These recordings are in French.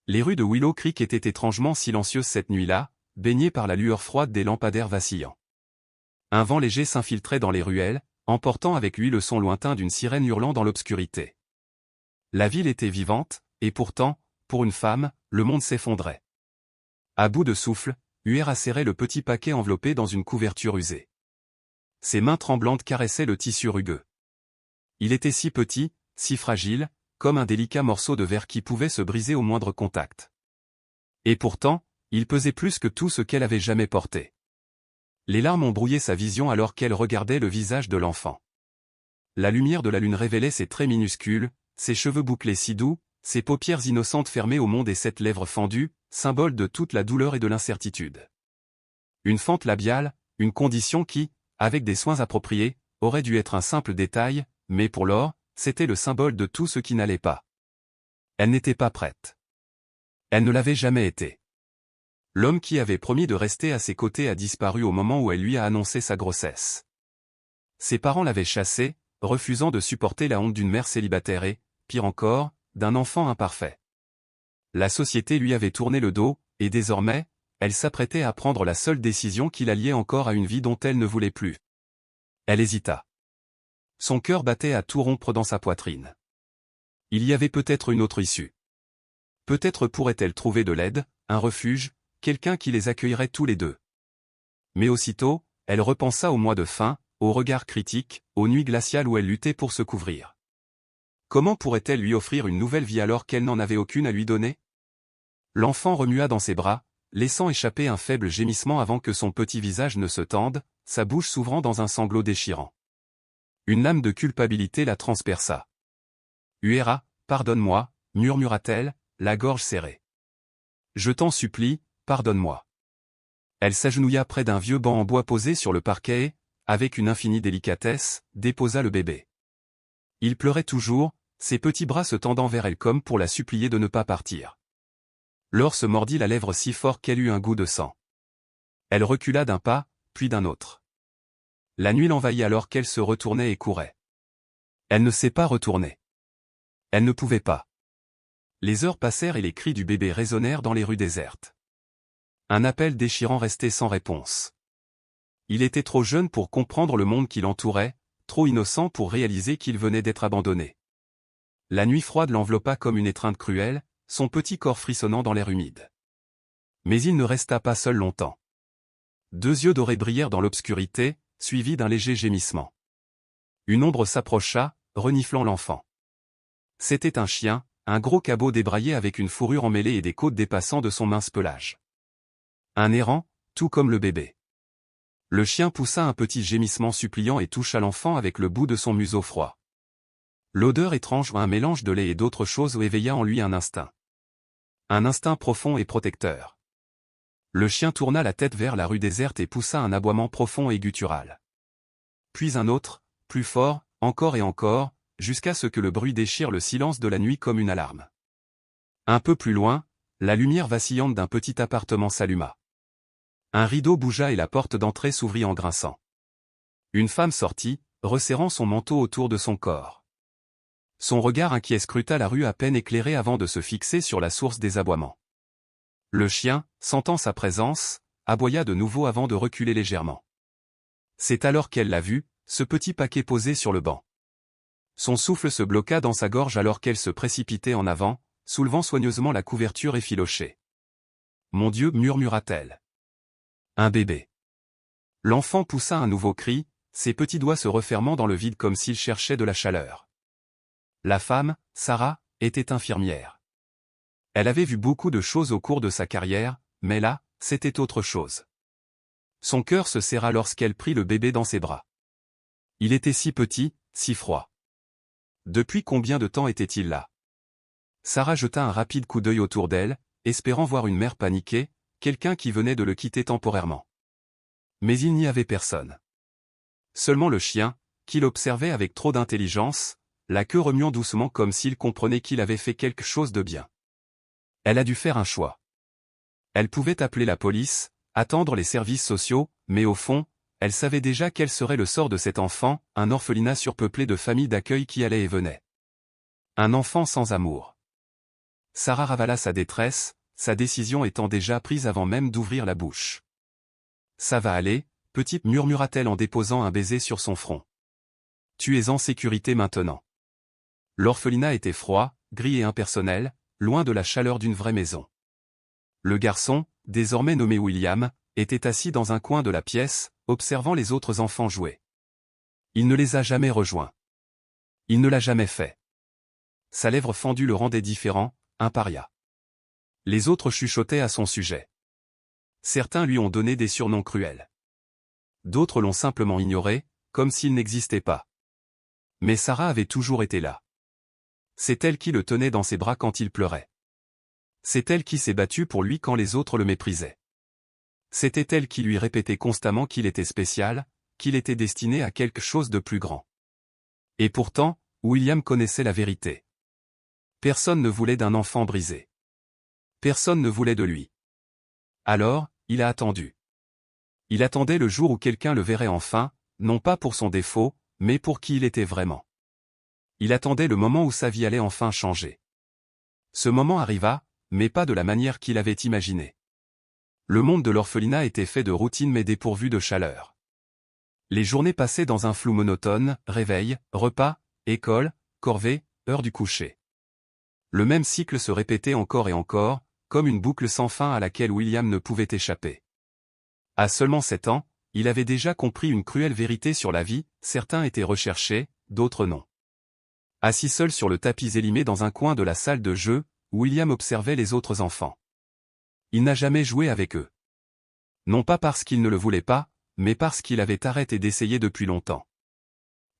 Les rues de Willow Creek étaient étrangement silencieuses cette nuit-là, baignées par la lueur froide des lampadaires vacillants. Un vent léger s'infiltrait dans les ruelles, emportant avec lui le son lointain d'une sirène hurlant dans l'obscurité. La ville était vivante, et pourtant, pour une femme, le monde s'effondrait. À bout de souffle, Uera serrait le petit paquet enveloppé dans une couverture usée. Ses mains tremblantes caressaient le tissu rugueux. Il était si petit, si fragile, comme un délicat morceau de verre qui pouvait se briser au moindre contact. Et pourtant, il pesait plus que tout ce qu'elle avait jamais porté. Les larmes ont brouillé sa vision alors qu'elle regardait le visage de l'enfant. La lumière de la lune révélait ses traits minuscules, ses cheveux bouclés si doux, ses paupières innocentes fermées au monde et cette lèvre fendue, symbole de toute la douleur et de l'incertitude. Une fente labiale, une condition qui, avec des soins appropriés, aurait dû être un simple détail, mais pour Laure, c'était le symbole de tout ce qui n'allait pas. Elle n'était pas prête. Elle ne l'avait jamais été. L'homme qui avait promis de rester à ses côtés a disparu au moment où elle lui a annoncé sa grossesse. Ses parents l'avaient chassée, refusant de supporter la honte d'une mère célibataire et, pire encore, d'un enfant imparfait. La société lui avait tourné le dos, et désormais, elle s'apprêtait à prendre la seule décision qui la liait encore à une vie dont elle ne voulait plus. Elle hésita. Son cœur battait à tout rompre dans sa poitrine. Il y avait peut-être une autre issue. Peut-être pourrait-elle trouver de l'aide, un refuge, quelqu'un qui les accueillerait tous les deux. Mais aussitôt, elle repensa au mois de faim, aux regards critiques, aux nuits glaciales où elle luttait pour se couvrir. Comment pourrait-elle lui offrir une nouvelle vie alors qu'elle n'en avait aucune à lui donner? L'enfant remua dans ses bras, laissant échapper un faible gémissement avant que son petit visage ne se tende, sa bouche s'ouvrant dans un sanglot déchirant. Une lame de culpabilité la transperça. « Uera, pardonne-moi, murmura-t-elle, la gorge serrée. Je t'en supplie, pardonne-moi. » Elle s'agenouilla près d'un vieux banc en bois posé sur le parquet et, avec une infinie délicatesse, déposa le bébé. Il pleurait toujours, ses petits bras se tendant vers elle comme pour la supplier de ne pas partir. Laure se mordit la lèvre si fort qu'elle eut un goût de sang. Elle recula d'un pas, puis d'un autre. La nuit l'envahit alors qu'elle se retournait et courait. Elle ne s'est pas retournée. Elle ne pouvait pas. Les heures passèrent et les cris du bébé résonnèrent dans les rues désertes. Un appel déchirant restait sans réponse. Il était trop jeune pour comprendre le monde qui l'entourait, trop innocent pour réaliser qu'il venait d'être abandonné. La nuit froide l'enveloppa comme une étreinte cruelle, son petit corps frissonnant dans l'air humide. Mais il ne resta pas seul longtemps. Deux yeux dorés brillèrent dans l'obscurité, suivis d'un léger gémissement. Une ombre s'approcha, reniflant l'enfant. C'était un chien, un gros cabot débraillé avec une fourrure emmêlée et des côtes dépassant de son mince pelage. Un errant, tout comme le bébé. Le chien poussa un petit gémissement suppliant et toucha l'enfant avec le bout de son museau froid. L'odeur étrange, un mélange de lait et d'autres choses éveilla en lui un instinct. Un instinct profond et protecteur. Le chien tourna la tête vers la rue déserte et poussa un aboiement profond et guttural. Puis un autre, plus fort, encore et encore, jusqu'à ce que le bruit déchire le silence de la nuit comme une alarme. Un peu plus loin, la lumière vacillante d'un petit appartement s'alluma. Un rideau bougea et la porte d'entrée s'ouvrit en grinçant. Une femme sortit, resserrant son manteau autour de son corps. Son regard inquiet scruta la rue à peine éclairée avant de se fixer sur la source des aboiements. Le chien, sentant sa présence, aboya de nouveau avant de reculer légèrement. C'est alors qu'elle l'a vu, ce petit paquet posé sur le banc. Son souffle se bloqua dans sa gorge alors qu'elle se précipitait en avant, soulevant soigneusement la couverture effilochée. « Mon Dieu » murmura-t-elle. Un bébé. L'enfant poussa un nouveau cri, ses petits doigts se refermant dans le vide comme s'il cherchait de la chaleur. La femme, Sarah, était infirmière. Elle avait vu beaucoup de choses au cours de sa carrière, mais là, c'était autre chose. Son cœur se serra lorsqu'elle prit le bébé dans ses bras. Il était si petit, si froid. Depuis combien de temps était-il là? Sarah jeta un rapide coup d'œil autour d'elle, espérant voir une mère paniquée, quelqu'un qui venait de le quitter temporairement. Mais il n'y avait personne. Seulement le chien, qui l'observait avec trop d'intelligence, la queue remuant doucement comme s'il comprenait qu'il avait fait quelque chose de bien. Elle a dû faire un choix. Elle pouvait appeler la police, attendre les services sociaux, mais au fond, elle savait déjà quel serait le sort de cet enfant, un orphelinat surpeuplé de familles d'accueil qui allaient et venaient. Un enfant sans amour. Sarah ravala sa détresse, sa décision étant déjà prise avant même d'ouvrir la bouche. « Ça va aller, petite » murmura-t-elle en déposant un baiser sur son front. « Tu es en sécurité maintenant. » L'orphelinat était froid, gris et impersonnel, loin de la chaleur d'une vraie maison. Le garçon, désormais nommé William, était assis dans un coin de la pièce, observant les autres enfants jouer. Il ne les a jamais rejoints. Il ne l'a jamais fait. Sa lèvre fendue le rendait différent, un paria. Les autres chuchotaient à son sujet. Certains lui ont donné des surnoms cruels. D'autres l'ont simplement ignoré, comme s'il n'existait pas. Mais Sarah avait toujours été là. C'est elle qui le tenait dans ses bras quand il pleurait. C'est elle qui s'est battue pour lui quand les autres le méprisaient. C'était elle qui lui répétait constamment qu'il était spécial, qu'il était destiné à quelque chose de plus grand. Et pourtant, William connaissait la vérité. Personne ne voulait d'un enfant brisé. Personne ne voulait de lui. Alors, il a attendu. Il attendait le jour où quelqu'un le verrait enfin, non pas pour son défaut, mais pour qui il était vraiment. Il attendait le moment où sa vie allait enfin changer. Ce moment arriva, mais pas de la manière qu'il avait imaginé. Le monde de l'orphelinat était fait de routine mais dépourvu de chaleur. Les journées passaient dans un flou monotone, réveil, repas, école, corvée, heure du coucher. Le même cycle se répétait encore et encore, comme une boucle sans fin à laquelle William ne pouvait échapper. À seulement 7 ans, il avait déjà compris une cruelle vérité sur la vie, certains étaient recherchés, d'autres non. Assis seul sur le tapis élimé dans un coin de la salle de jeu, William observait les autres enfants. Il n'a jamais joué avec eux. Non pas parce qu'il ne le voulait pas, mais parce qu'il avait arrêté d'essayer depuis longtemps.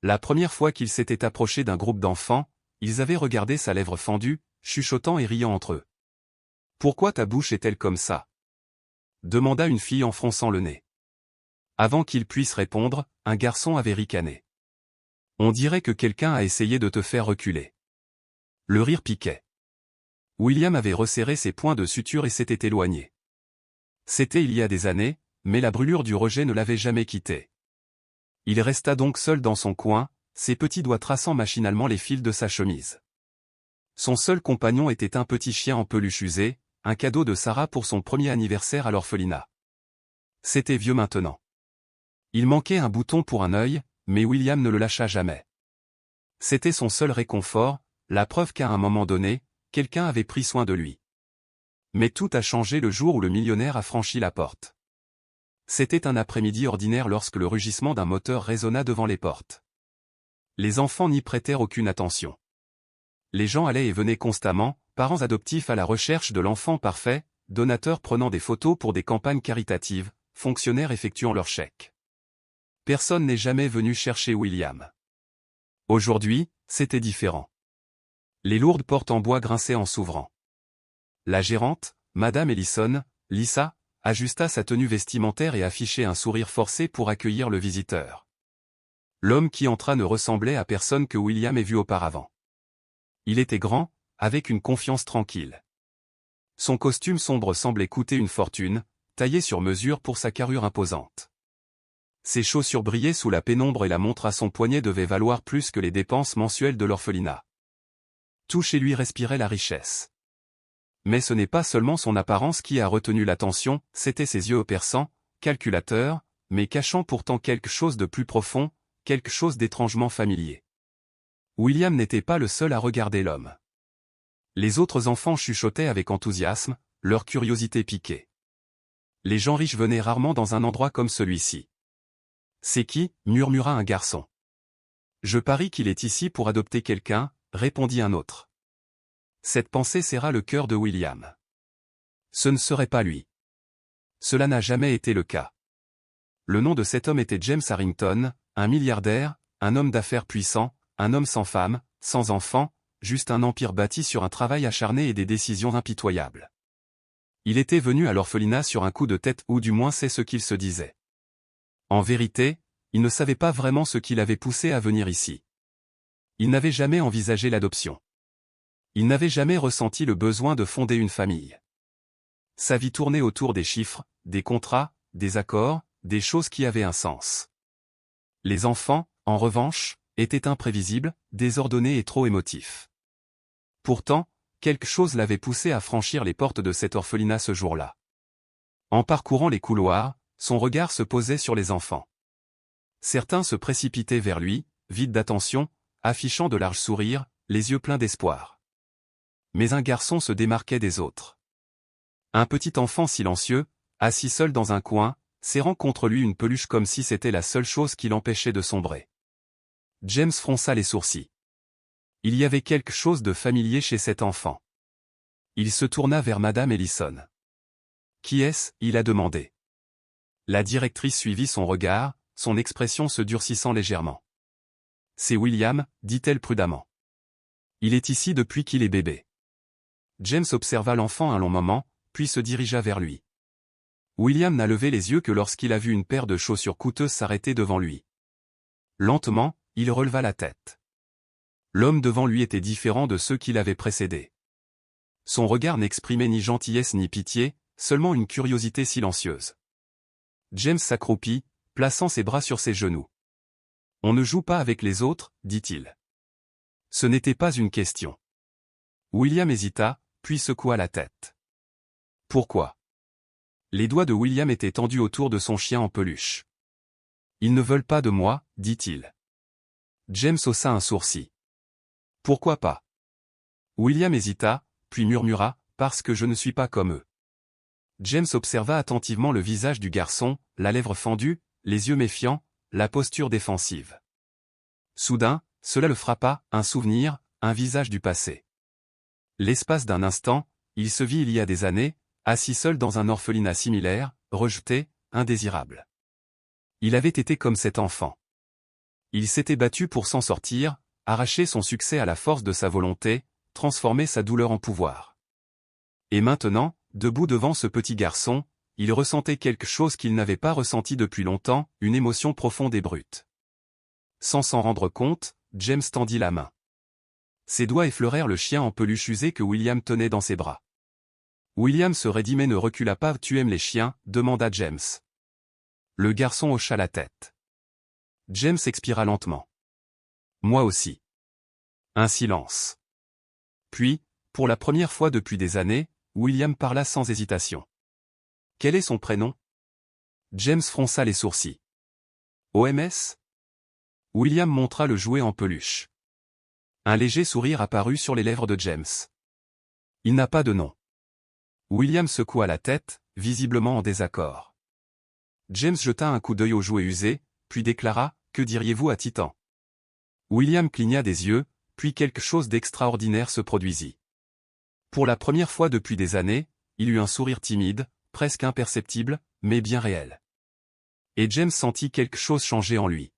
La première fois qu'il s'était approché d'un groupe d'enfants, ils avaient regardé sa lèvre fendue, chuchotant et riant entre eux. « Pourquoi ta bouche est-elle comme ça ?» demanda une fille en fronçant le nez. Avant qu'il puisse répondre, un garçon avait ricané. « On dirait que quelqu'un a essayé de te faire reculer. » Le rire piquait. William avait resserré ses poings de suture et s'était éloigné. C'était il y a des années, mais la brûlure du rejet ne l'avait jamais quitté. Il resta donc seul dans son coin, ses petits doigts traçant machinalement les fils de sa chemise. Son seul compagnon était un petit chien en peluche usé, un cadeau de Sarah pour son premier anniversaire à l'orphelinat. C'était vieux maintenant. Il manquait un bouton pour un œil, mais William ne le lâcha jamais. C'était son seul réconfort, la preuve qu'à un moment donné, quelqu'un avait pris soin de lui. Mais tout a changé le jour où le millionnaire a franchi la porte. C'était un après-midi ordinaire lorsque le rugissement d'un moteur résonna devant les portes. Les enfants n'y prêtèrent aucune attention. Les gens allaient et venaient constamment, parents adoptifs à la recherche de l'enfant parfait, donateurs prenant des photos pour des campagnes caritatives, fonctionnaires effectuant leurs chèques. Personne n'est jamais venu chercher William. Aujourd'hui, c'était différent. Les lourdes portes en bois grinçaient en s'ouvrant. La gérante, Madame Ellison, Lisa, ajusta sa tenue vestimentaire et affichait un sourire forcé pour accueillir le visiteur. L'homme qui entra ne ressemblait à personne que William ait vu auparavant. Il était grand, avec une confiance tranquille. Son costume sombre semblait coûter une fortune, taillé sur mesure pour sa carrure imposante. Ses chaussures brillaient sous la pénombre et la montre à son poignet devait valoir plus que les dépenses mensuelles de l'orphelinat. Tout chez lui respirait la richesse. Mais ce n'est pas seulement son apparence qui a retenu l'attention, c'étaient ses yeux perçants, calculateurs, mais cachant pourtant quelque chose de plus profond, quelque chose d'étrangement familier. William n'était pas le seul à regarder l'homme. Les autres enfants chuchotaient avec enthousiasme, leur curiosité piquée. Les gens riches venaient rarement dans un endroit comme celui-ci. « C'est qui ?» murmura un garçon. « Je parie qu'il est ici pour adopter quelqu'un », répondit un autre. Cette pensée serra le cœur de William. Ce ne serait pas lui. Cela n'a jamais été le cas. Le nom de cet homme était James Harrington, un milliardaire, un homme d'affaires puissant, un homme sans femme, sans enfant, juste un empire bâti sur un travail acharné et des décisions impitoyables. Il était venu à l'orphelinat sur un coup de tête ou du moins c'est ce qu'il se disait. En vérité, il ne savait pas vraiment ce qui l'avait poussé à venir ici. Il n'avait jamais envisagé l'adoption. Il n'avait jamais ressenti le besoin de fonder une famille. Sa vie tournait autour des chiffres, des contrats, des accords, des choses qui avaient un sens. Les enfants, en revanche, étaient imprévisibles, désordonnés et trop émotifs. Pourtant, quelque chose l'avait poussé à franchir les portes de cet orphelinat ce jour-là. En parcourant les couloirs, son regard se posait sur les enfants. Certains se précipitaient vers lui, vides d'attention, affichant de larges sourires, les yeux pleins d'espoir. Mais un garçon se démarquait des autres. Un petit enfant silencieux, assis seul dans un coin, serrant contre lui une peluche comme si c'était la seule chose qui l'empêchait de sombrer. James fronça les sourcils. Il y avait quelque chose de familier chez cet enfant. Il se tourna vers Madame Ellison. « Qui est-ce » il a demandé. La directrice suivit son regard, son expression se durcissant légèrement. « C'est William, dit-elle prudemment. Il est ici depuis qu'il est bébé. » James observa l'enfant un long moment, puis se dirigea vers lui. William n'a levé les yeux que lorsqu'il a vu une paire de chaussures coûteuses s'arrêter devant lui. Lentement, il releva la tête. L'homme devant lui était différent de ceux qui l'avaient précédé. Son regard n'exprimait ni gentillesse ni pitié, seulement une curiosité silencieuse. James s'accroupit, plaçant ses bras sur ses genoux. « On ne joue pas avec les autres, dit-il. » Ce n'était pas une question. William hésita, puis secoua la tête. « Pourquoi ?» Les doigts de William étaient tendus autour de son chien en peluche. « Ils ne veulent pas de moi, dit-il. » James haussa un sourcil. « Pourquoi pas ?» William hésita, puis murmura, « Parce que je ne suis pas comme eux. » James observa attentivement le visage du garçon, la lèvre fendue, les yeux méfiants, la posture défensive. Soudain, cela le frappa, un souvenir, un visage du passé. L'espace d'un instant, il se vit il y a des années, assis seul dans un orphelinat similaire, rejeté, indésirable. Il avait été comme cet enfant. Il s'était battu pour s'en sortir, arracher son succès à la force de sa volonté, transformer sa douleur en pouvoir. Et maintenant, debout devant ce petit garçon, il ressentait quelque chose qu'il n'avait pas ressenti depuis longtemps, une émotion profonde et brute. Sans s'en rendre compte, James tendit la main. Ses doigts effleurèrent le chien en peluche usé que William tenait dans ses bras. William se raidit mais ne recula pas. « Tu aimes les chiens » demanda James. Le garçon hocha la tête. James expira lentement. « Moi aussi. » Un silence. Puis, pour la première fois depuis des années, William parla sans hésitation. « Quel est son prénom » James fronça les sourcils. « OMS » William montra le jouet en peluche. Un léger sourire apparut sur les lèvres de James. « Il n'a pas de nom. » William secoua la tête, visiblement en désaccord. James jeta un coup d'œil au jouet usé, puis déclara, « Que diriez-vous à Titan » William cligna des yeux, puis quelque chose d'extraordinaire se produisit. Pour la première fois depuis des années, il eut un sourire timide, presque imperceptible, mais bien réel. Et James sentit quelque chose changer en lui.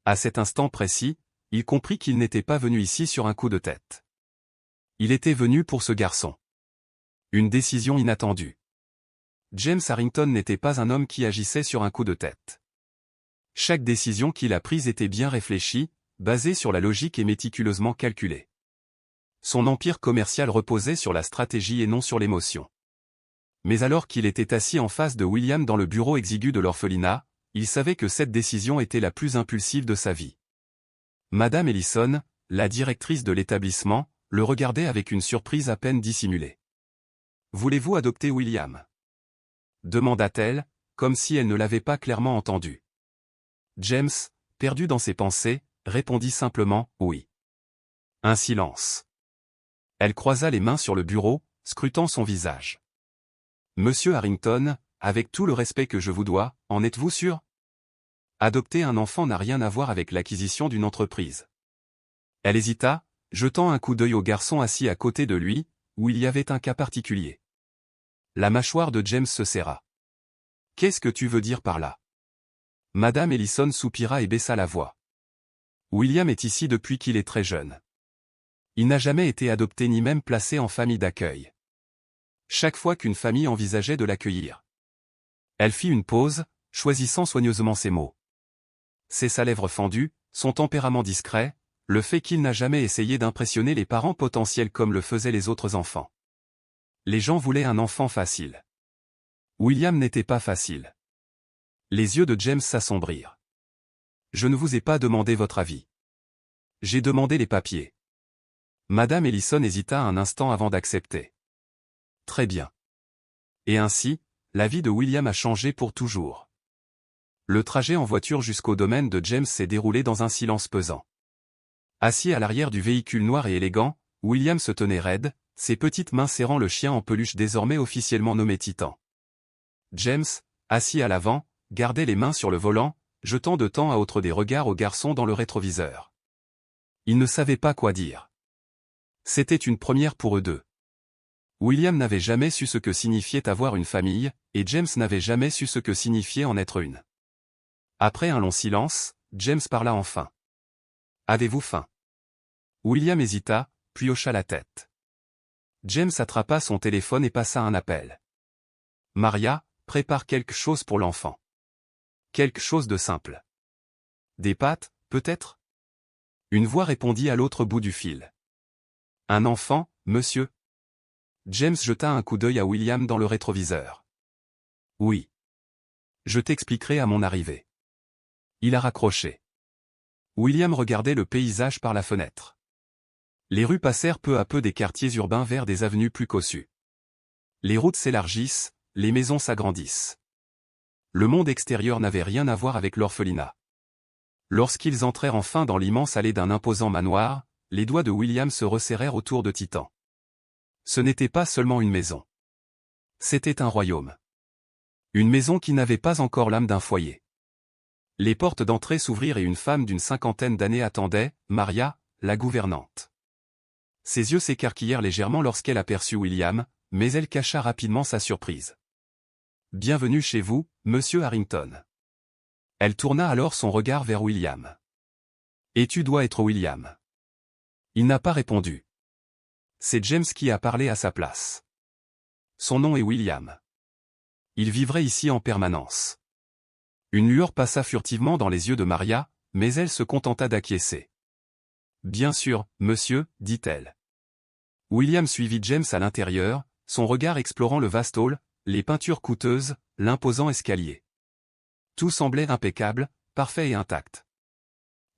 À cet instant précis, il comprit qu'il n'était pas venu ici sur un coup de tête. Il était venu pour ce garçon. Une décision inattendue. James Harrington n'était pas un homme qui agissait sur un coup de tête. Chaque décision qu'il a prise était bien réfléchie, basée sur la logique et méticuleusement calculée. Son empire commercial reposait sur la stratégie et non sur l'émotion. Mais alors qu'il était assis en face de William dans le bureau exigu de l'orphelinat, il savait que cette décision était la plus impulsive de sa vie. Madame Ellison, la directrice de l'établissement, le regardait avec une surprise à peine dissimulée. « Voulez-vous adopter William » demanda-t-elle, comme si elle ne l'avait pas clairement entendu. James, perdu dans ses pensées, répondit simplement « oui ». Un silence. Elle croisa les mains sur le bureau, scrutant son visage. « Monsieur Harrington, avec tout le respect que je vous dois, en êtes-vous sûr ? Adopter un enfant n'a rien à voir avec l'acquisition d'une entreprise. » Elle hésita, jetant un coup d'œil au garçon assis à côté de lui, où il y avait un cas particulier. La mâchoire de James se serra. « Qu'est-ce que tu veux dire par là ?» Madame Ellison soupira et baissa la voix. « William est ici depuis qu'il est très jeune. Il n'a jamais été adopté ni même placé en famille d'accueil. Chaque fois qu'une famille envisageait de l'accueillir. » Elle fit une pause, choisissant soigneusement ses mots. C'est sa lèvre fendue, son tempérament discret, le fait qu'il n'a jamais essayé d'impressionner les parents potentiels comme le faisaient les autres enfants. Les gens voulaient un enfant facile. William n'était pas facile. Les yeux de James s'assombrirent. « Je ne vous ai pas demandé votre avis. J'ai demandé les papiers. » Madame Ellison hésita un instant avant d'accepter. Très bien. Et ainsi, la vie de William a changé pour toujours. Le trajet en voiture jusqu'au domaine de James s'est déroulé dans un silence pesant. Assis à l'arrière du véhicule noir et élégant, William se tenait raide, ses petites mains serrant le chien en peluche désormais officiellement nommé Titan. James, assis à l'avant, gardait les mains sur le volant, jetant de temps à autre des regards au garçon dans le rétroviseur. Il ne savait pas quoi dire. C'était une première pour eux deux. William n'avait jamais su ce que signifiait avoir une famille, et James n'avait jamais su ce que signifiait en être une. Après un long silence, James parla enfin. « Avez-vous faim ?» William hésita, puis hocha la tête. James attrapa son téléphone et passa un appel. « Maria, prépare quelque chose pour l'enfant. Quelque chose de simple. Des pâtes, peut-être ?» Une voix répondit à l'autre bout du fil. « Un enfant, monsieur ?» James jeta un coup d'œil à William dans le rétroviseur. « Oui. Je t'expliquerai à mon arrivée. » Il a raccroché. William regardait le paysage par la fenêtre. Les rues passèrent peu à peu des quartiers urbains vers des avenues plus cossues. Les routes s'élargissent, les maisons s'agrandissent. Le monde extérieur n'avait rien à voir avec l'orphelinat. Lorsqu'ils entrèrent enfin dans l'immense allée d'un imposant manoir, les doigts de William se resserrèrent autour de Titan. Ce n'était pas seulement une maison. C'était un royaume. Une maison qui n'avait pas encore l'âme d'un foyer. Les portes d'entrée s'ouvrirent et une femme d'une cinquantaine d'années attendait, Maria, la gouvernante. Ses yeux s'écarquillèrent légèrement lorsqu'elle aperçut William, mais elle cacha rapidement sa surprise. « Bienvenue chez vous, monsieur Harrington. » Elle tourna alors son regard vers William. « Et tu dois être William. » Il n'a pas répondu. C'est James qui a parlé à sa place. Son nom est William. Il vivrait ici en permanence. Une lueur passa furtivement dans les yeux de Maria, mais elle se contenta d'acquiescer. « Bien sûr, monsieur, dit-elle. » William suivit James à l'intérieur, son regard explorant le vaste hall, les peintures coûteuses, l'imposant escalier. Tout semblait impeccable, parfait et intact.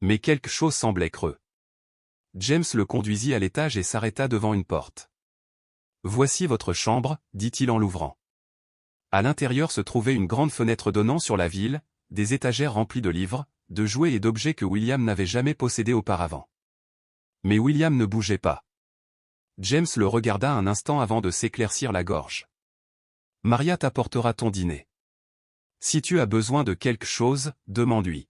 Mais quelque chose semblait creux. James le conduisit à l'étage et s'arrêta devant une porte. « Voici votre chambre, dit-il en l'ouvrant. » À l'intérieur se trouvait une grande fenêtre donnant sur la ville, des étagères remplies de livres, de jouets et d'objets que William n'avait jamais possédés auparavant. Mais William ne bougeait pas. James le regarda un instant avant de s'éclaircir la gorge. « Maria t'apportera ton dîner. Si tu as besoin de quelque chose, demande-lui. »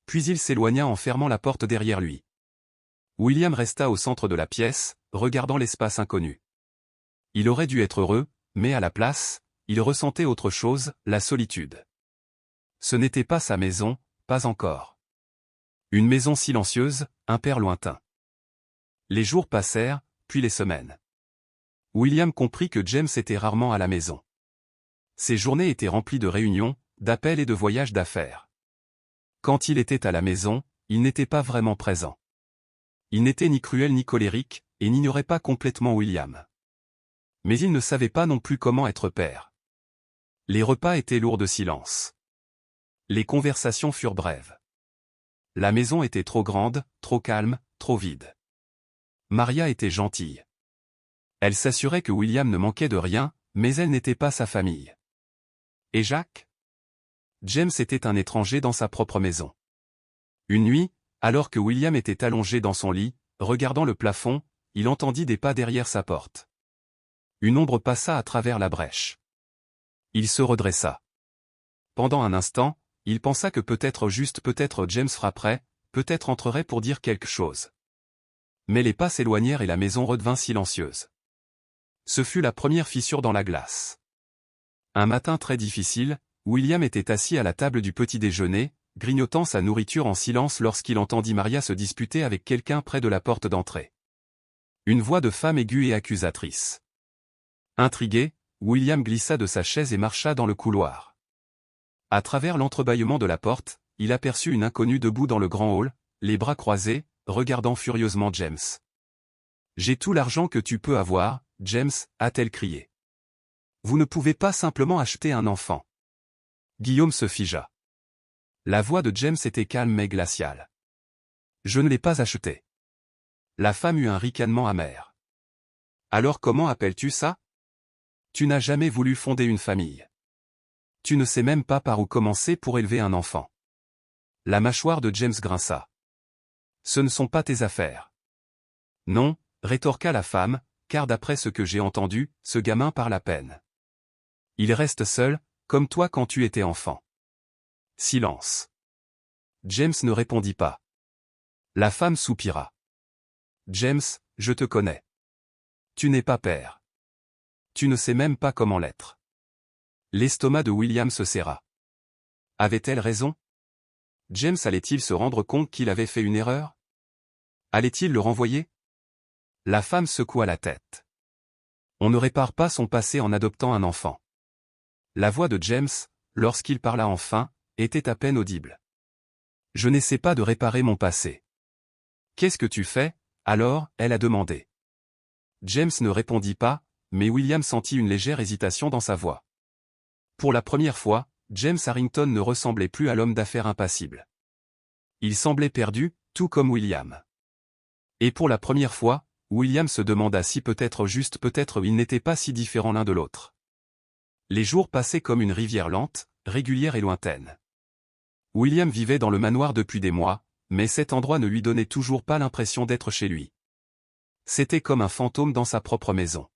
Puis il s'éloigna en fermant la porte derrière lui. William resta au centre de la pièce, regardant l'espace inconnu. Il aurait dû être heureux, mais à la place, il ressentait autre chose, la solitude. Ce n'était pas sa maison, pas encore. Une maison silencieuse, un père lointain. Les jours passèrent, puis les semaines. William comprit que James était rarement à la maison. Ses journées étaient remplies de réunions, d'appels et de voyages d'affaires. Quand il était à la maison, il n'était pas vraiment présent. Il n'était ni cruel ni colérique, et n'ignorait pas complètement William. Mais il ne savait pas non plus comment être père. Les repas étaient lourds de silence. Les conversations furent brèves. La maison était trop grande, trop calme, trop vide. Maria était gentille. Elle s'assurait que William ne manquait de rien, mais elle n'était pas sa famille. Et Jacques? James était un étranger dans sa propre maison. Une nuit, alors que William était allongé dans son lit, regardant le plafond, il entendit des pas derrière sa porte. Une ombre passa à travers la brèche. Il se redressa. Pendant un instant, il pensa que peut-être James frapperait, peut-être entrerait pour dire quelque chose. Mais les pas s'éloignèrent et la maison redevint silencieuse. Ce fut la première fissure dans la glace. Un matin très difficile, William était assis à la table du petit déjeuner, grignotant sa nourriture en silence lorsqu'il entendit Maria se disputer avec quelqu'un près de la porte d'entrée. Une voix de femme aiguë et accusatrice. Intrigué, William glissa de sa chaise et marcha dans le couloir. À travers l'entrebâillement de la porte, il aperçut une inconnue debout dans le grand hall, les bras croisés, regardant furieusement James. « J'ai tout l'argent que tu peux avoir, James, a-t-elle crié. Vous ne pouvez pas simplement acheter un enfant. » Guillaume se figea. La voix de James était calme mais glaciale. « Je ne l'ai pas acheté. La femme eut un ricanement amer. Alors comment appelles-tu ça? Tu n'as jamais voulu fonder une famille. Tu ne sais même pas par où commencer pour élever un enfant. La mâchoire de James grinça. Ce ne sont pas tes affaires. Non, rétorqua la femme, car d'après ce que j'ai entendu, ce gamin parle à peine. Il reste seul, comme toi quand tu étais enfant. Silence. James ne répondit pas. La femme soupira. James, je te connais. Tu n'es pas père. Tu ne sais même pas comment l'être. L'estomac de William se serra. Avait-elle raison? James allait-il se rendre compte qu'il avait fait une erreur? Allait-il le renvoyer? La femme secoua la tête. On ne répare pas son passé en adoptant un enfant. La voix de James, lorsqu'il parla enfin, était à peine audible. Je n'essaie pas de réparer mon passé. Qu'est-ce que tu fais, alors? Elle a demandé. James ne répondit pas, mais William sentit une légère hésitation dans sa voix. Pour la première fois, James Harrington ne ressemblait plus à l'homme d'affaires impassible. Il semblait perdu, tout comme William. Et pour la première fois, William se demanda si peut-être ils n'étaient pas si différents l'un de l'autre. Les jours passaient comme une rivière lente, régulière et lointaine. William vivait dans le manoir depuis des mois, mais cet endroit ne lui donnait toujours pas l'impression d'être chez lui. C'était comme un fantôme dans sa propre maison.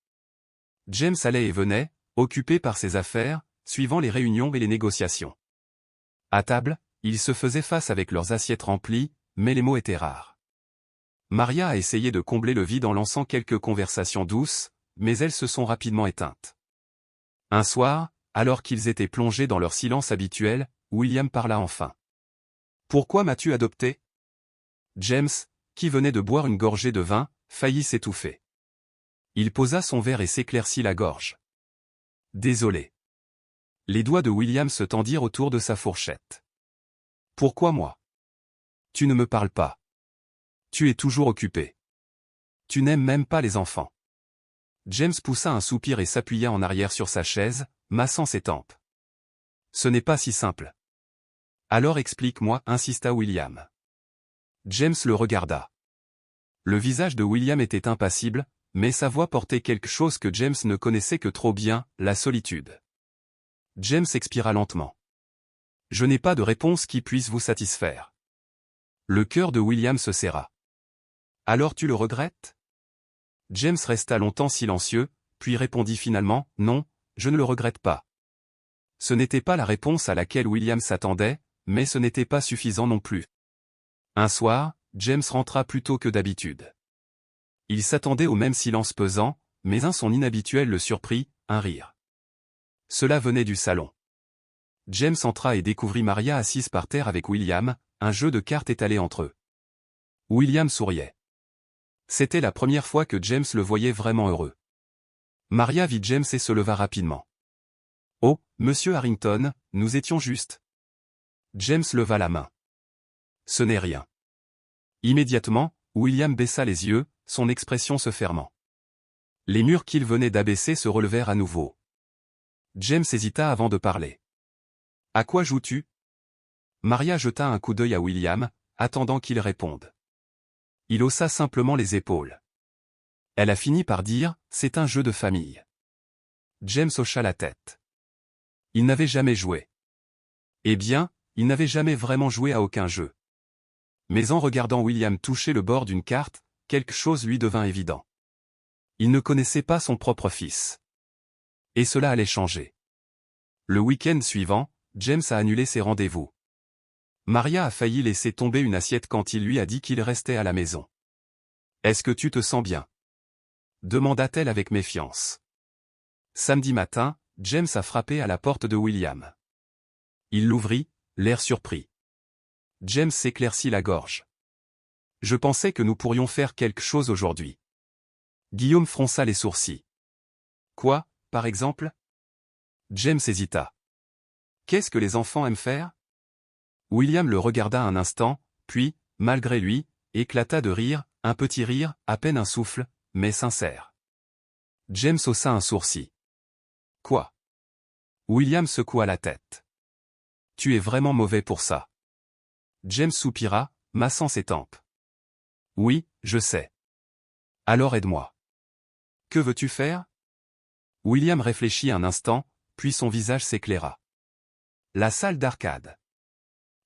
James allait et venait, occupé par ses affaires, suivant les réunions et les négociations. À table, ils se faisaient face avec leurs assiettes remplies, mais les mots étaient rares. Maria a essayé de combler le vide en lançant quelques conversations douces, mais elles se sont rapidement éteintes. Un soir, alors qu'ils étaient plongés dans leur silence habituel, William parla enfin. « Pourquoi m'as-tu adopté ?» James, qui venait de boire une gorgée de vin, faillit s'étouffer. Il posa son verre et s'éclaircit la gorge. « Désolé. » Les doigts de William se tendirent autour de sa fourchette. « Pourquoi moi? Tu ne me parles pas. Tu es toujours occupé. Tu n'aimes même pas les enfants. » James poussa un soupir et s'appuya en arrière sur sa chaise, massant ses tempes. « Ce n'est pas si simple. »« Alors explique-moi, » insista William. James le regarda. Le visage de William était impassible, mais sa voix portait quelque chose que James ne connaissait que trop bien, la solitude. James expira lentement. « Je n'ai pas de réponse qui puisse vous satisfaire. » Le cœur de William se serra. « Alors tu le regrettes? » James resta longtemps silencieux, puis répondit finalement, « Non, je ne le regrette pas. » Ce n'était pas la réponse à laquelle William s'attendait, mais ce n'était pas suffisant non plus. Un soir, James rentra plus tôt que d'habitude. Il s'attendait au même silence pesant, mais un son inhabituel le surprit, un rire. Cela venait du salon. James entra et découvrit Maria assise par terre avec William, un jeu de cartes étalé entre eux. William souriait. C'était la première fois que James le voyait vraiment heureux. Maria vit James et se leva rapidement. « Oh, monsieur Harrington, nous étions justes. » James leva la main. « Ce n'est rien. » Immédiatement, William baissa les yeux, son expression se fermant. Les murs qu'il venait d'abaisser se relevèrent à nouveau. James hésita avant de parler. « À quoi joues-tu » Maria jeta un coup d'œil à William, attendant qu'il réponde. Il haussa simplement les épaules. Elle a fini par dire, « C'est un jeu de famille. » James hocha la tête. Il n'avait jamais joué. Eh bien, il n'avait jamais vraiment joué à aucun jeu. Mais en regardant William toucher le bord d'une carte, quelque chose lui devint évident. Il ne connaissait pas son propre fils. Et cela allait changer. Le week-end suivant, James a annulé ses rendez-vous. Maria a failli laisser tomber une assiette quand il lui a dit qu'il restait à la maison. « Est-ce que tu te sens bien ?» demanda-t-elle avec méfiance. Samedi matin, James a frappé à la porte de William. Il l'ouvrit, l'air surpris. James s'éclaircit la gorge. « Je pensais que nous pourrions faire quelque chose aujourd'hui. » Guillaume fronça les sourcils. « Quoi, par exemple ?» James hésita. « Qu'est-ce que les enfants aiment faire ?» William le regarda un instant, puis, malgré lui, éclata de rire, un petit rire, à peine un souffle, mais sincère. James haussa un sourcil. « Quoi ?» William secoua la tête. « Tu es vraiment mauvais pour ça. » James soupira, massant ses tempes. « Oui, je sais. Alors aide-moi. Que veux-tu faire? William réfléchit un instant, puis son visage s'éclaira. La salle d'arcade.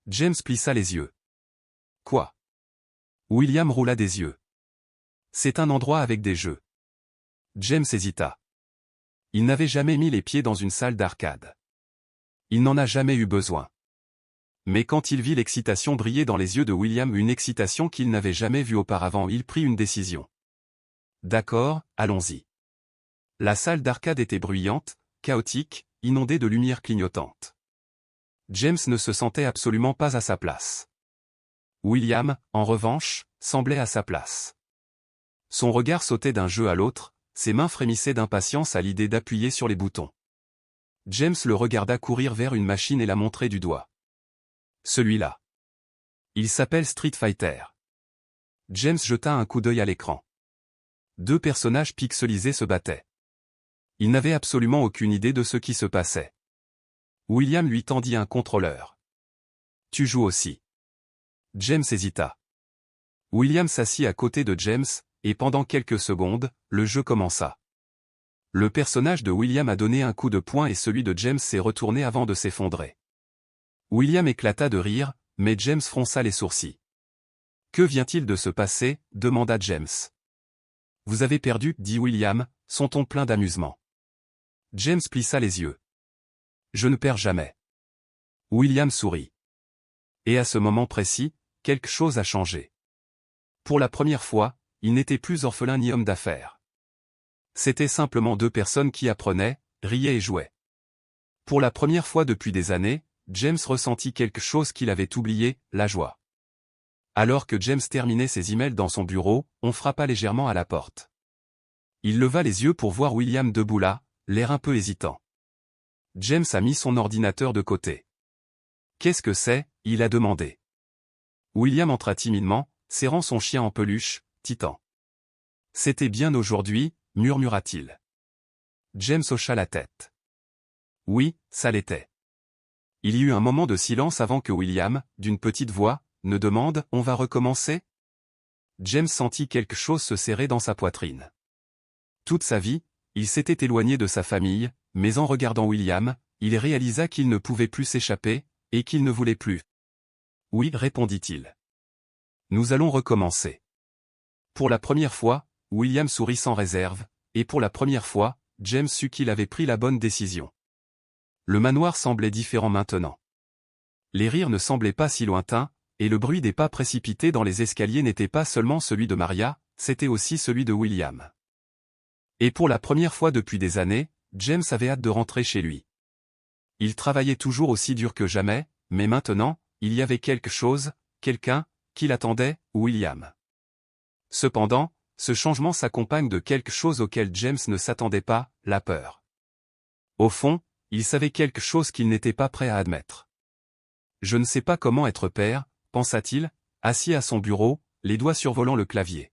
James plissa les yeux. Quoi? William roula des yeux. C'est un endroit avec des jeux. James hésita. Il n'avait jamais mis les pieds dans une salle d'arcade. Il n'en a jamais eu besoin. Mais quand il vit l'excitation briller dans les yeux de William, une excitation qu'il n'avait jamais vue auparavant, il prit une décision. D'accord, allons-y. La salle d'arcade était bruyante, chaotique, inondée de lumière clignotante. James ne se sentait absolument pas à sa place. William, en revanche, semblait à sa place. Son regard sautait d'un jeu à l'autre, ses mains frémissaient d'impatience à l'idée d'appuyer sur les boutons. James le regarda courir vers une machine et la montrer du doigt. Celui-là. Il s'appelle Street Fighter. James jeta un coup d'œil à l'écran. Deux personnages pixelisés se battaient. Il n'avait absolument aucune idée de ce qui se passait. William lui tendit un contrôleur. Tu joues aussi. James hésita. William s'assit à côté de James, et pendant quelques secondes, le jeu commença. Le personnage de William a donné un coup de poing et celui de James s'est retourné avant de s'effondrer. William éclata de rire, mais James fronça les sourcils. Que vient-il de se passer? Demanda James. Vous avez perdu, dit William, son ton plein d'amusement. James plissa les yeux. Je ne perds jamais. William sourit. Et à ce moment précis, quelque chose a changé. Pour la première fois, il n'était plus orphelin ni homme d'affaires. C'étaient simplement deux personnes qui apprenaient, riaient et jouaient. Pour la première fois depuis des années, James ressentit quelque chose qu'il avait oublié, la joie. Alors que James terminait ses emails dans son bureau, on frappa légèrement à la porte. Il leva les yeux pour voir William debout là, l'air un peu hésitant. James a mis son ordinateur de côté. Qu'est-ce que c'est? Il a demandé. William entra timidement, serrant son chien en peluche, Titan. C'était bien aujourd'hui, murmura-t-il. James hocha la tête. Oui, ça l'était. Il y eut un moment de silence avant que William, d'une petite voix, ne demande « On va recommencer ?» James sentit quelque chose se serrer dans sa poitrine. Toute sa vie, il s'était éloigné de sa famille, mais en regardant William, il réalisa qu'il ne pouvait plus s'échapper, et qu'il ne voulait plus. « Oui, répondit-il. Nous allons recommencer. » Pour la première fois, William sourit sans réserve, et pour la première fois, James sut qu'il avait pris la bonne décision. Le manoir semblait différent maintenant. Les rires ne semblaient pas si lointains, et le bruit des pas précipités dans les escaliers n'était pas seulement celui de Maria, c'était aussi celui de William. Et pour la première fois depuis des années, James avait hâte de rentrer chez lui. Il travaillait toujours aussi dur que jamais, mais maintenant, il y avait quelque chose, quelqu'un, qui l'attendait, William. Cependant, ce changement s'accompagne de quelque chose auquel James ne s'attendait pas, la peur. Au fond, il savait quelque chose qu'il n'était pas prêt à admettre. Je ne sais pas comment être père, pensa-t-il, assis à son bureau, les doigts survolant le clavier.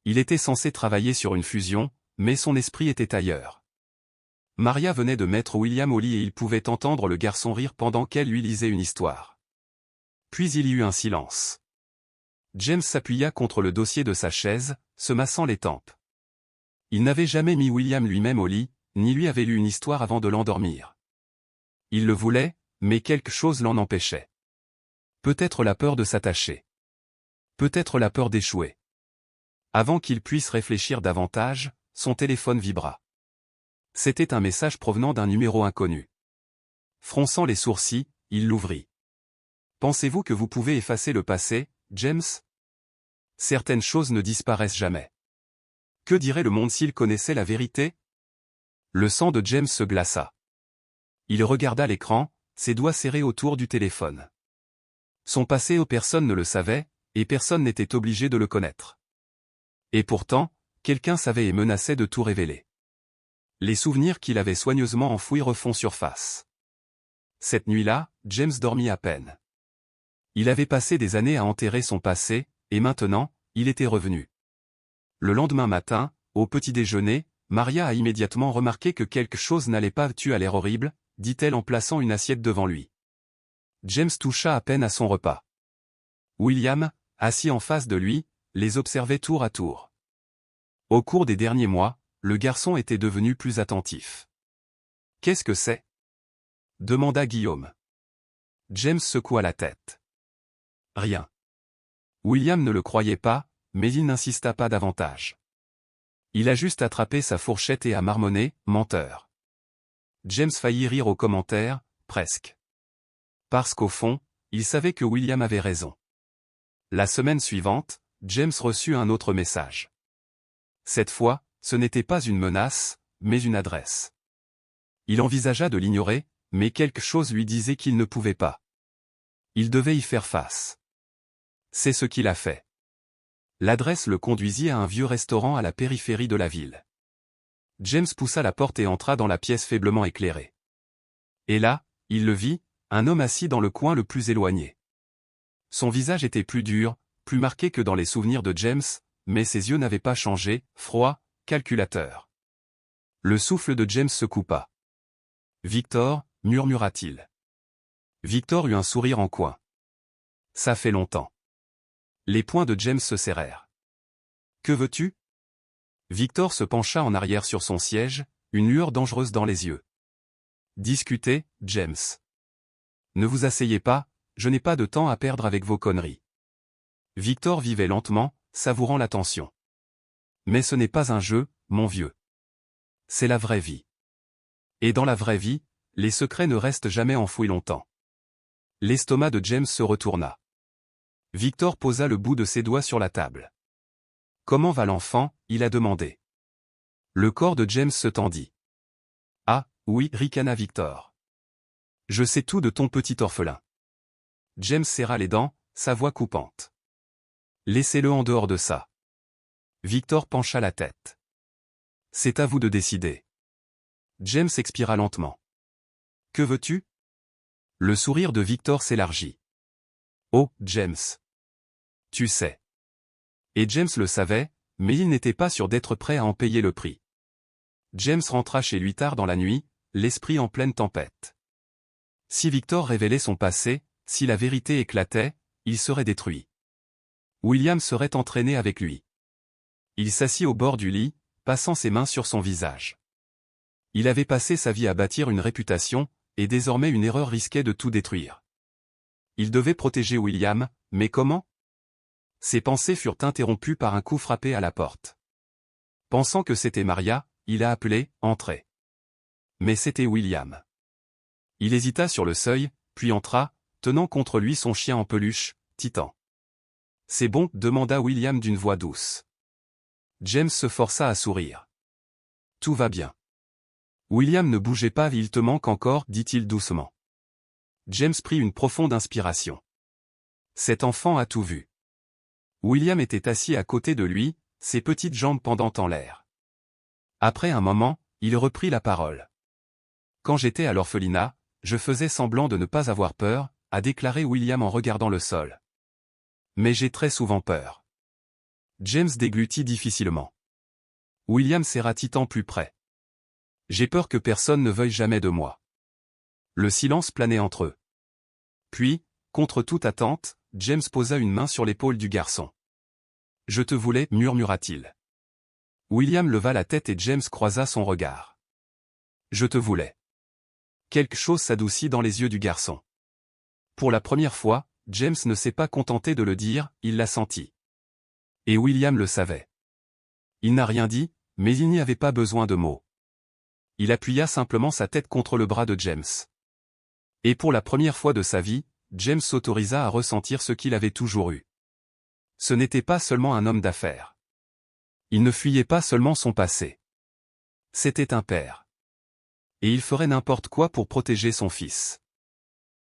Il était censé travailler sur une fusion, mais son esprit était ailleurs. Maria venait de mettre William au lit et il pouvait entendre le garçon rire pendant qu'elle lui lisait une histoire. Puis il y eut un silence. James s'appuya contre le dossier de sa chaise, se massant les tempes. Il n'avait jamais mis William lui-même au lit, ni lui avait lu une histoire avant de l'endormir. Il le voulait, mais quelque chose l'en empêchait. Peut-être la peur de s'attacher. Peut-être la peur d'échouer. Avant qu'il puisse réfléchir davantage, son téléphone vibra. C'était un message provenant d'un numéro inconnu. Fronçant les sourcils, il l'ouvrit. Pensez-vous que vous pouvez effacer le passé, James? Certaines choses ne disparaissent jamais. Que dirait le monde s'il connaissait la vérité? Le sang de James se glaça. Il regarda l'écran, ses doigts serrés autour du téléphone. Son passé, personne ne le savait, et personne n'était obligé de le connaître. Et pourtant, quelqu'un savait et menaçait de tout révéler. Les souvenirs qu'il avait soigneusement enfouis refont surface. Cette nuit-là, James dormit à peine. Il avait passé des années à enterrer son passé, et maintenant, il était revenu. Le lendemain matin, au petit déjeuner, Maria a immédiatement remarqué que quelque chose n'allait pas. Tu as l'air horrible, dit-elle en plaçant une assiette devant lui. James toucha à peine à son repas. William, assis en face de lui, les observait tour à tour. Au cours des derniers mois, le garçon était devenu plus attentif. « Qu'est-ce que c'est » demanda Guillaume. James secoua la tête. « Rien. » William ne le croyait pas, mais il n'insista pas davantage. Il a juste attrapé sa fourchette et a marmonné, « menteur ». James faillit rire aux commentaires, presque. Parce qu'au fond, il savait que William avait raison. La semaine suivante, James reçut un autre message. Cette fois, ce n'était pas une menace, mais une adresse. Il envisagea de l'ignorer, mais quelque chose lui disait qu'il ne pouvait pas. Il devait y faire face. C'est ce qu'il a fait. L'adresse le conduisit à un vieux restaurant à la périphérie de la ville. James poussa la porte et entra dans la pièce faiblement éclairée. Et là, il le vit, un homme assis dans le coin le plus éloigné. Son visage était plus dur, plus marqué que dans les souvenirs de James, mais ses yeux n'avaient pas changé, froid, calculateur. Le souffle de James se coupa. « Victor » murmura-t-il. Victor eut un sourire en coin. « Ça fait longtemps. » Les poings de James se serrèrent. « Que veux-tu » Victor se pencha en arrière sur son siège, une lueur dangereuse dans les yeux. « Discutez, James. Ne vous asseyez pas, je n'ai pas de temps à perdre avec vos conneries. » Victor vivait lentement, savourant la tension. « Mais ce n'est pas un jeu, mon vieux. C'est la vraie vie. Et dans la vraie vie, les secrets ne restent jamais enfouis longtemps. » L'estomac de James se retourna. Victor posa le bout de ses doigts sur la table. « Comment va l'enfant » il a demandé. Le corps de James se tendit. « Ah, oui, ricana Victor. Je sais tout de ton petit orphelin. » James serra les dents, sa voix coupante. « Laissez-le en dehors de ça. » Victor pencha la tête. « C'est à vous de décider. » James expira lentement. « Que veux-tu » Le sourire de Victor s'élargit. « Oh, James. Tu sais. » Et James le savait, mais il n'était pas sûr d'être prêt à en payer le prix. James rentra chez lui tard dans la nuit, l'esprit en pleine tempête. Si Victor révélait son passé, si la vérité éclatait, il serait détruit. William serait entraîné avec lui. Il s'assit au bord du lit, passant ses mains sur son visage. Il avait passé sa vie à bâtir une réputation, et désormais une erreur risquait de tout détruire. Il devait protéger William, mais comment ? Ses pensées furent interrompues par un coup frappé à la porte. Pensant que c'était Maria, il a appelé « Entrez ». Mais c'était William. Il hésita sur le seuil, puis entra, tenant contre lui son chien en peluche, Titan. « C'est bon » demanda William d'une voix douce. James se força à sourire. « Tout va bien. » William ne bougeait pas, « Il te manque encore » dit-il doucement. James prit une profonde inspiration. Cet enfant a tout vu. William était assis à côté de lui, ses petites jambes pendant en l'air. Après un moment, il reprit la parole. « Quand j'étais à l'orphelinat, je faisais semblant de ne pas avoir peur, » a déclaré William en regardant le sol. « Mais j'ai très souvent peur. » James déglutit difficilement. William serra Titan plus près. « J'ai peur que personne ne veuille jamais de moi. » Le silence planait entre eux. Puis, contre toute attente, James posa une main sur l'épaule du garçon. « Je te voulais » murmura-t-il. William leva la tête et James croisa son regard. « Je te voulais. » Quelque chose s'adoucit dans les yeux du garçon. Pour la première fois, James ne s'est pas contenté de le dire, il l'a senti. Et William le savait. Il n'a rien dit, mais il n'y avait pas besoin de mots. Il appuya simplement sa tête contre le bras de James. Et pour la première fois de sa vie, James s'autorisa à ressentir ce qu'il avait toujours eu. Ce n'était pas seulement un homme d'affaires. Il ne fuyait pas seulement son passé. C'était un père. Et il ferait n'importe quoi pour protéger son fils.